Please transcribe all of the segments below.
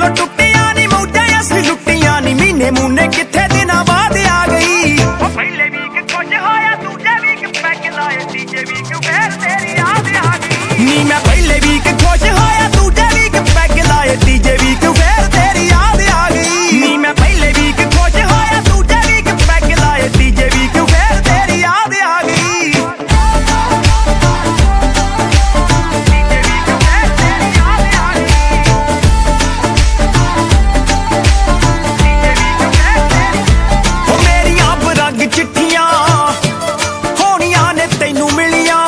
को टुटिया नी मौजा असली लुटिया नी महीने मूने किथे दिना बाद आ गई पहले वीक कुछ होया दूजे वीक पैग लाए तीजे वीक फिर तेरी याद आ गई नी मैं पहले वीक खुश होया दूजे वीक पैग लाए तीजे वीक फिर तेरी याद आ गई नी मैं पहले वीक खुश होया दूजे वीक पैग लाए तीजे वीक फिर तेरी याद आ गई चिट्ठियां होनियां ने तैनू मिलियां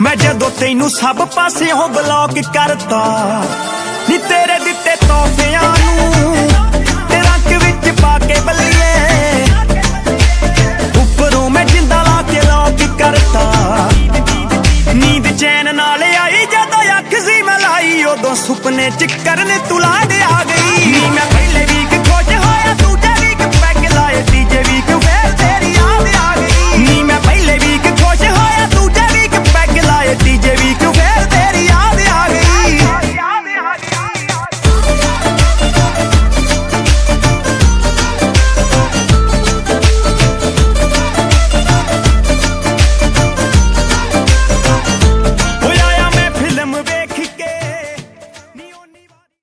मैं जदों तैनू सब पासियों ब्लॉक करता नी तेरे दिते तोहफियां नू ते रंग विच पाके बल्लिए उपरों मैं जिंदा ला के लॉक करता नींद चैन नाल आई जदों अख सी मैं लाई उदों सुपने च करन तू लाड आ गई नी मैं